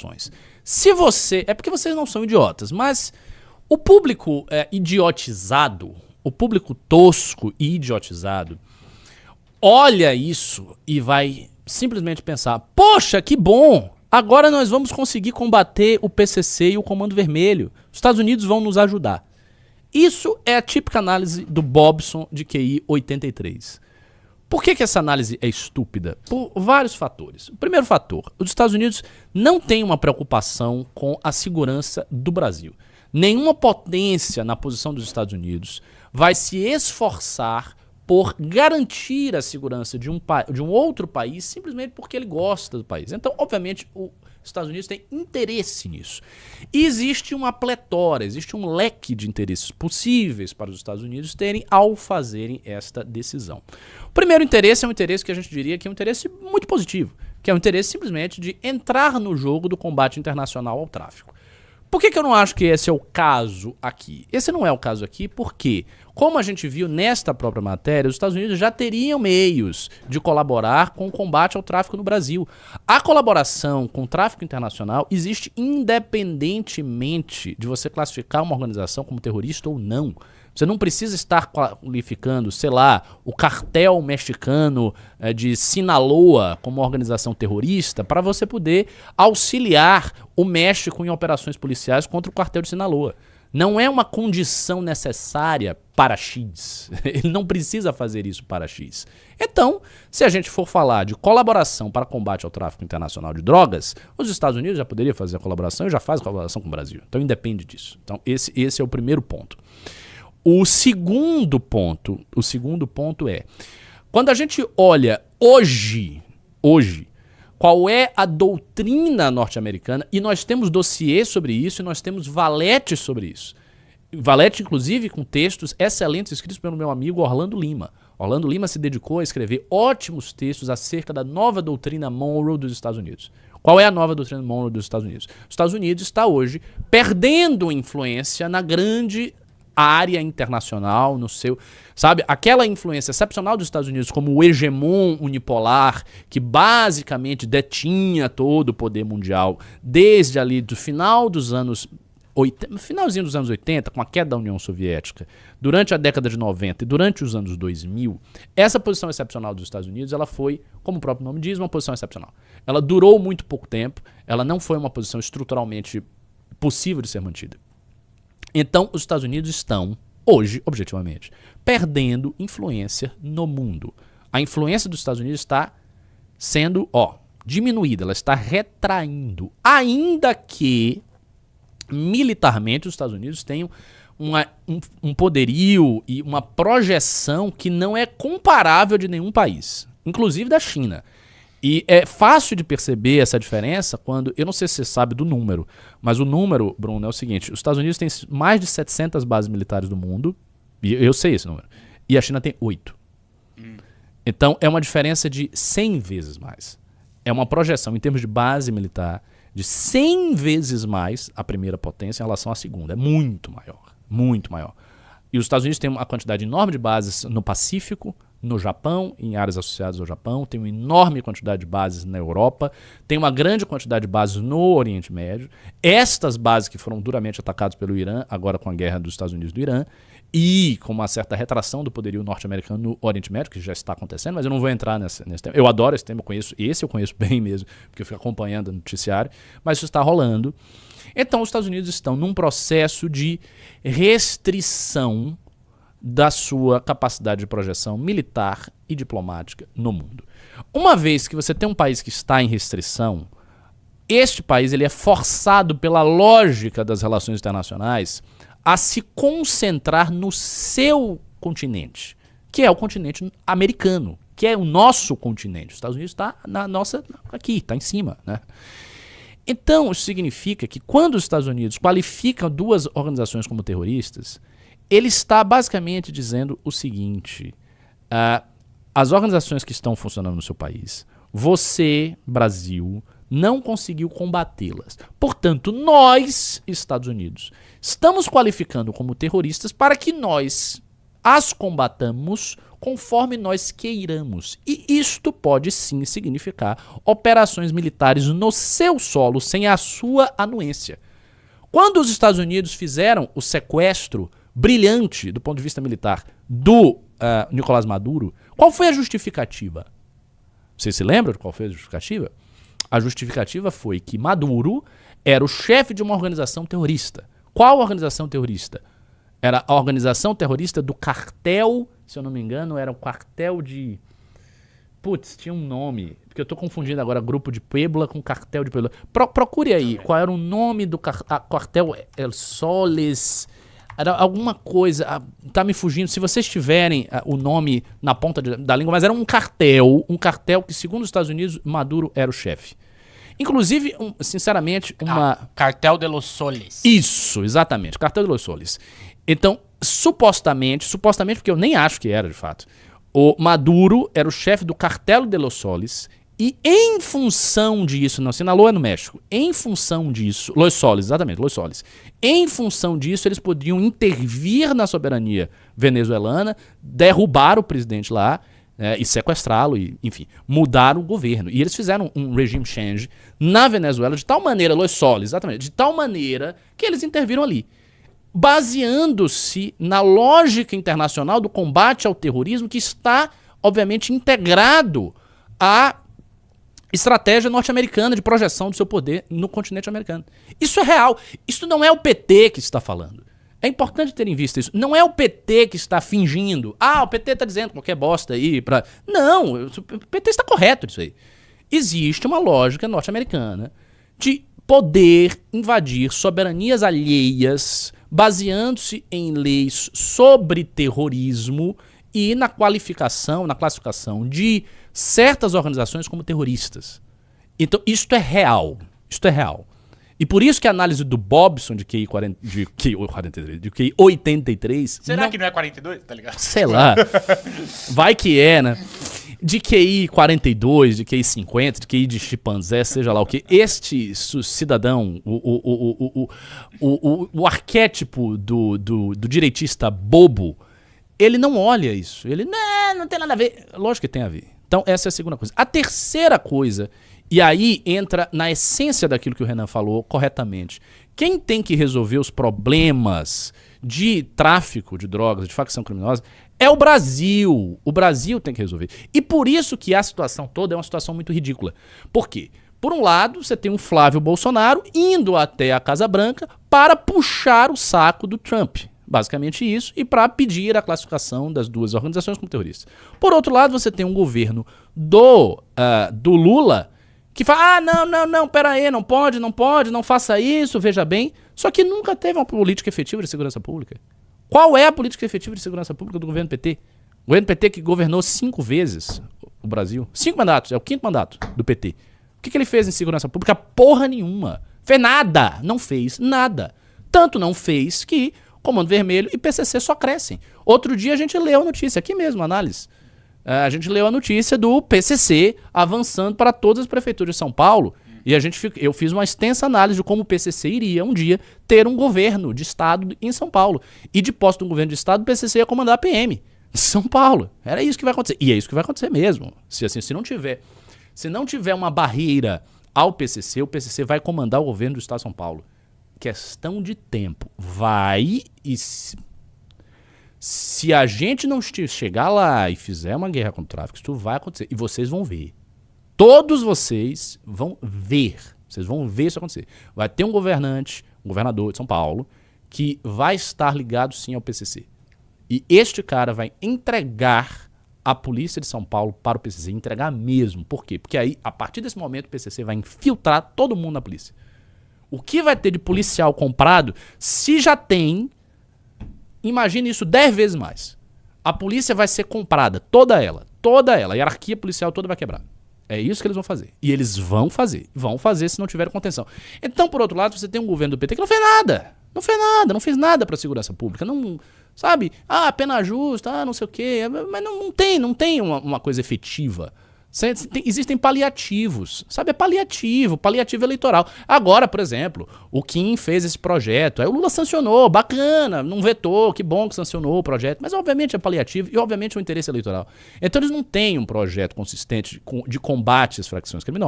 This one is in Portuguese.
operações. Se você... É porque vocês não são idiotas, mas o público idiotizado, o público tosco e idiotizado, olha isso e vai simplesmente pensar, poxa, que bom, agora nós vamos conseguir combater o PCC e o Comando Vermelho. Os Estados Unidos vão nos ajudar. Isso é a típica análise do Bobson de QI 83. Por que essa análise é estúpida? Por vários fatores. O primeiro fator, os Estados Unidos não têm uma preocupação com a segurança do Brasil. Nenhuma potência na posição dos Estados Unidos vai se esforçar por garantir a segurança de um outro país simplesmente porque ele gosta do país. Então, obviamente, os Estados Unidos têm interesse nisso. E existe uma pletora, existe um leque de interesses possíveis para os Estados Unidos terem ao fazerem esta decisão. O primeiro interesse é um interesse que a gente diria que é um interesse muito positivo, que é um interesse simplesmente de entrar no jogo do combate internacional ao tráfico. Por que eu não acho que esse é o caso aqui? Esse não é o caso aqui porque, como a gente viu nesta própria matéria, os Estados Unidos já teriam meios de colaborar com o combate ao tráfico no Brasil. A colaboração com o tráfico internacional existe independentemente de você classificar uma organização como terrorista ou não. Você não precisa estar qualificando, sei lá, o cartel mexicano de Sinaloa como organização terrorista para você poder auxiliar o México em operações policiais contra o cartel de Sinaloa. Não é uma condição necessária para X. Ele não precisa fazer isso para X. Então, se a gente for falar de colaboração para combate ao tráfico internacional de drogas, os Estados Unidos já poderiam fazer a colaboração e já faz a colaboração com o Brasil. Então, independe disso. Então, esse é o primeiro ponto. O segundo ponto é, quando a gente olha hoje, qual é a doutrina norte-americana, e nós temos dossiês sobre isso, e nós temos valetes sobre isso. Valete, inclusive, com textos excelentes escritos pelo meu amigo Orlando Lima. Orlando Lima se dedicou a escrever ótimos textos acerca da nova doutrina Monroe dos Estados Unidos. Qual é a nova doutrina Monroe dos Estados Unidos? Os Estados Unidos está hoje perdendo influência na grande área internacional, no seu, sabe, aquela influência excepcional dos Estados Unidos como o hegemon unipolar que basicamente detinha todo o poder mundial desde ali do final dos anos 80, finalzinho dos anos 80, com a queda da União Soviética, durante a década de 90 e durante os anos 2000, essa posição excepcional dos Estados Unidos, ela foi, como o próprio nome diz, uma posição excepcional. Ela durou muito pouco tempo, ela não foi uma posição estruturalmente possível de ser mantida. Então, os Estados Unidos estão, hoje, objetivamente, perdendo influência no mundo. A influência dos Estados Unidos está sendo, diminuída, ela está retraindo. Ainda que, militarmente, os Estados Unidos tenham um poderio e uma projeção que não é comparável de nenhum país, inclusive da China. E é fácil de perceber essa diferença quando, eu não sei se você sabe do número, mas o número, Bruno, é o seguinte, os Estados Unidos têm mais de 700 bases militares do mundo, e eu sei esse número, e a China tem 8. Então é uma diferença de 100 vezes mais. É uma projeção em termos de base militar de 100 vezes mais a primeira potência em relação à segunda. É muito maior, muito maior. E os Estados Unidos têm uma quantidade enorme de bases no Pacífico, no Japão, em áreas associadas ao Japão, tem uma enorme quantidade de bases na Europa, tem uma grande quantidade de bases no Oriente Médio. Estas bases que foram duramente atacadas pelo Irã, agora com a guerra dos Estados Unidos do Irã, e com uma certa retração do poderio norte-americano no Oriente Médio, que já está acontecendo, mas eu não vou entrar nesse tema. Eu adoro esse tema, eu conheço bem mesmo, porque eu fico acompanhando o noticiário, mas isso está rolando. Então os Estados Unidos estão num processo de restrição da sua capacidade de projeção militar e diplomática no mundo. Uma vez que você tem um país que está em restrição, este país ele é forçado pela lógica das relações internacionais a se concentrar no seu continente, que é o continente americano, que é o nosso continente. Os Estados Unidos está na nossa, aqui, está em cima, né? Então, isso significa que quando os Estados Unidos qualificam duas organizações como terroristas, ele está basicamente dizendo o seguinte, as organizações que estão funcionando no seu país, você, Brasil, não conseguiu combatê-las. Portanto, nós, Estados Unidos, estamos qualificando como terroristas para que nós as combatamos conforme nós queiramos. E isto pode sim significar operações militares no seu solo sem a sua anuência. Quando os Estados Unidos fizeram o sequestro brilhante do ponto de vista militar do Nicolás Maduro, qual foi a justificativa? Vocês se lembram de qual foi a justificativa? A justificativa foi que Maduro era o chefe de uma organização terrorista. Qual organização terrorista? Era a organização terrorista do cartel, se eu não me engano, era o cartel de... Putz, tinha um nome, porque eu tô confundindo agora grupo de Puebla com cartel de Puebla. Procure aí, qual era o nome do cartel El Soles... Era alguma coisa, tá me fugindo, se vocês tiverem o nome na ponta da língua, mas era um cartel que, segundo os Estados Unidos, Maduro era o chefe. Inclusive, sinceramente, Cartel de los Soles. Isso, exatamente, Cartel de los Soles. Então, supostamente, porque eu nem acho que era, de fato, o Maduro era o chefe do Cartel de los Soles. E em função disso, não, Sinaloa é no México, em função disso, Los Soles, exatamente, Los Soles, em função disso eles podiam intervir na soberania venezuelana, derrubar o presidente lá e sequestrá-lo, e, enfim, mudar o governo. E eles fizeram um regime change na Venezuela de tal maneira, Los Soles, exatamente, de tal maneira que eles interviram ali, baseando-se na lógica internacional do combate ao terrorismo que está, obviamente, integrado à estratégia norte-americana de projeção do seu poder no continente americano. Isso é real. Isso não é o PT que está falando. É importante ter em vista isso. Não é o PT que está fingindo. O PT está dizendo qualquer bosta aí pra... Não, o PT está correto nisso aí. Existe uma lógica norte-americana de poder invadir soberanias alheias, baseando-se em leis sobre terrorismo e na classificação de certas organizações como terroristas. Então, isto é real. Isto é real. E por isso que a análise do Bobson de QI 83... Será que não é 42? Tá ligado? Sei lá. Vai que é, né? De QI 42, de QI 50, de QI de chimpanzé, seja lá o que. Este cidadão, o arquétipo do direitista bobo, ele não olha isso. Ele, não tem nada a ver. Lógico que tem a ver. Então, essa é a segunda coisa. A terceira coisa, e aí entra na essência daquilo que o Renan falou corretamente. Quem tem que resolver os problemas de tráfico de drogas, de facção criminosa, é o Brasil. O Brasil tem que resolver. E por isso que a situação toda é uma situação muito ridícula. Por quê? Por um lado, você tem um Flávio Bolsonaro indo até a Casa Branca para puxar o saco do Trump. Basicamente isso, e para pedir a classificação das duas organizações como terroristas. Por outro lado, você tem um governo do Lula que fala, não, pera aí, não pode, não faça isso, veja bem. Só que nunca teve uma política efetiva de segurança pública. Qual é a política efetiva de segurança pública do governo PT? O governo PT que governou 5 vezes o Brasil. 5 mandatos, é o 5º mandato do PT. O que ele fez em segurança pública? Porra nenhuma. Fez nada, não fez nada. Tanto não fez que Comando Vermelho e PCC só crescem. Outro dia a gente leu a notícia, aqui mesmo, análise. A gente leu a notícia do PCC avançando para todas as prefeituras de São Paulo. E eu fiz uma extensa análise de como o PCC iria um dia ter um governo de estado em São Paulo. E de posse de um governo de estado, o PCC ia comandar a PM de São Paulo. Era isso que vai acontecer. E é isso que vai acontecer mesmo. Se não tiver uma barreira ao PCC, o PCC vai comandar o governo do estado de São Paulo. Questão de tempo. Vai e se a gente não chegar lá e fizer uma guerra contra o tráfico, isso vai acontecer. E vocês vão ver. Todos vocês vão ver. Vocês vão ver isso acontecer. Vai ter um governador de São Paulo, que vai estar ligado sim ao PCC. E este cara vai entregar a polícia de São Paulo para o PCC. Entregar mesmo. Por quê? Porque aí, a partir desse momento, o PCC vai infiltrar todo mundo na polícia. O que vai ter de policial comprado, se já tem, imagine isso 10 vezes mais. A polícia vai ser comprada, toda ela. A hierarquia policial toda vai quebrar. É isso que eles vão fazer. E eles vão fazer se não tiver contenção. Então, por outro lado, você tem um governo do PT que não fez nada. Não fez nada para a segurança pública. Não, sabe? Pena justa, não sei o quê. Mas não tem uma coisa efetiva. Existem paliativos, sabe? É paliativo eleitoral. Agora, por exemplo, o Kim fez esse projeto, aí o Lula sancionou, bacana, não vetou, que bom que sancionou o projeto, mas obviamente é paliativo e obviamente é um interesse eleitoral. Então eles não têm um projeto consistente de combate às facções criminosas.